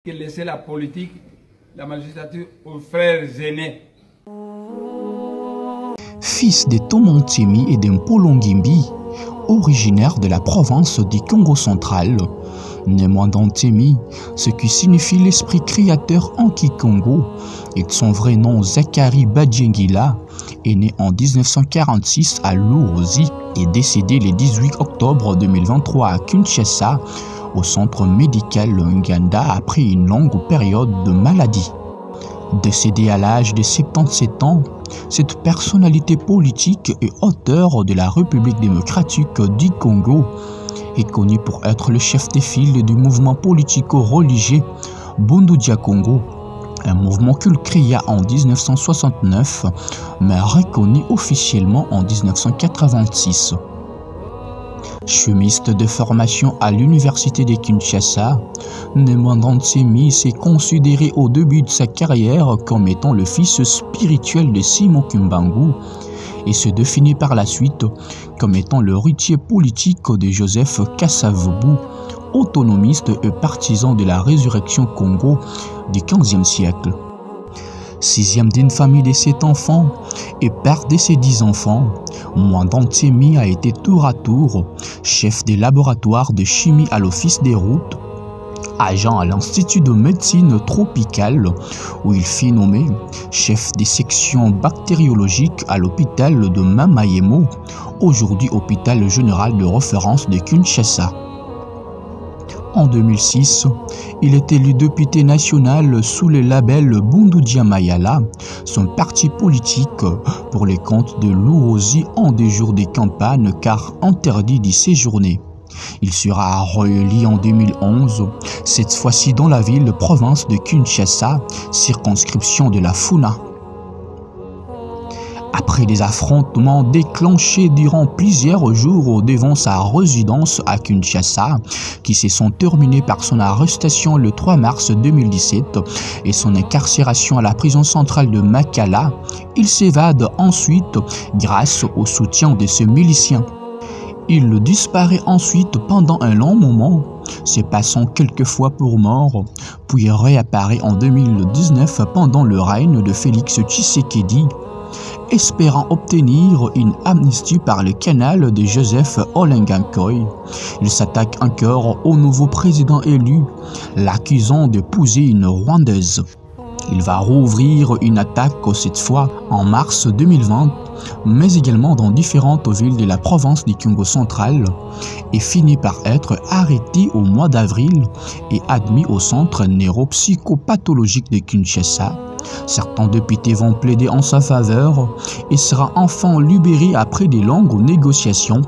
qui laissait la politique, la magistrature aux frères aînés. Fils de Tomontemi et d'Mpolongimbi, originaire de la province du Congo central, né Mwandantemi, ce qui signifie l'esprit créateur en Kikongo, et de son vrai nom Zakari Badjengila, est né en 1946 à Luozi et décédé le 18 octobre 2023 à Kinshasa, au centre médical Nganda après une longue période de maladie. Décédé à l'âge de 77 ans, cette personnalité politique et auteur de la République démocratique du Congo est connu pour être le chef de file du mouvement politico-religieux Bundu Dia Congo, un mouvement qu'il créa en 1969 mais reconnu officiellement en 1986. Chimiste de formation à l'université de Kinshasa, Mwandantemi s'est considéré au début de sa carrière comme étant le fils spirituel de Simon Kimbangu et se définit par la suite comme étant le héritier politique de Joseph Kasavubu, autonomiste et partisan de la résurrection Congo du XVe siècle. Sixième d'une famille de 7 enfants et père de ses 10 enfants, Mwandantemi a été tour à tour chef des laboratoires de chimie à l'Office des routes, agent à l'Institut de médecine tropicale où il fut nommé chef des sections bactériologiques à l'hôpital de Mamayemo, aujourd'hui hôpital général de référence de Kinshasa. En 2006, il est élu député national sous le label Bundu Dia Mayala, son parti politique, pour les comptes de Luozi en des jours de campagne car interdit d'y séjourner. Il sera réélu en 2011, cette fois-ci dans la ville-province de Kinshasa, circonscription de la Funa. Après des affrontements déclenchés durant plusieurs jours devant sa résidence à Kinshasa, qui se sont terminés par son arrestation le 3 mars 2017 et son incarcération à la prison centrale de Makala, il s'évade ensuite grâce au soutien de ses miliciens. Il disparaît ensuite pendant un long moment, se passant quelquefois pour mort, puis réapparaît en 2019 pendant le règne de Félix Tshisekedi, espérant obtenir une amnistie par le canal de Joseph Olengankoy. Il s'attaque encore au nouveau président élu, l'accusant d'épouser une Rwandaise. Il va rouvrir une attaque cette fois en mars 2020, mais également dans différentes villes de la province du Congo central, et finit par être arrêté au mois d'avril et admis au centre neuropsychopathologique de Kinshasa. Certains députés vont plaider en sa faveur et sera enfin libéré après de longues négociations,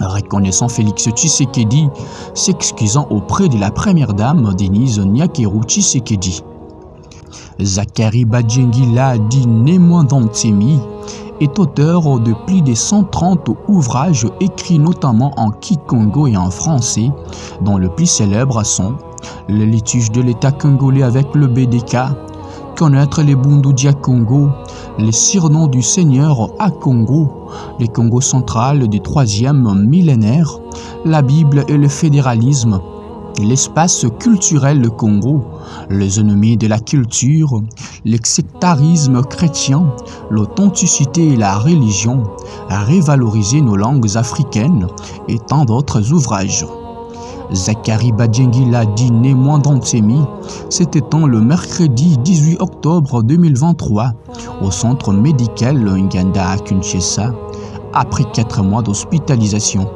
reconnaissant Félix Tshisekedi, s'excusant auprès de la première dame Denise Nyakeru Tshisekedi. Zakari Badjengila dit Mwandantemi est auteur de plus de 130 ouvrages écrits notamment en Kikongo et en français, dont le plus célèbre sont Le litige de l'État congolais avec le BDK, Connaître les Bundu Dia Congo, les surnoms du Seigneur à Congo, les Congo central du 3e millénaire, la Bible et le fédéralisme, l'espace culturel Congo, les ennemis de la culture, le sectarisme chrétien, l'authenticité et la religion, à revaloriser nos langues africaines et tant d'autres ouvrages. Zakari Badjengila dit Mwandantemi s'est éteint le mercredi 18 octobre 2023 au centre médical Nganda à Kinshasa après 4 mois d'hospitalisation.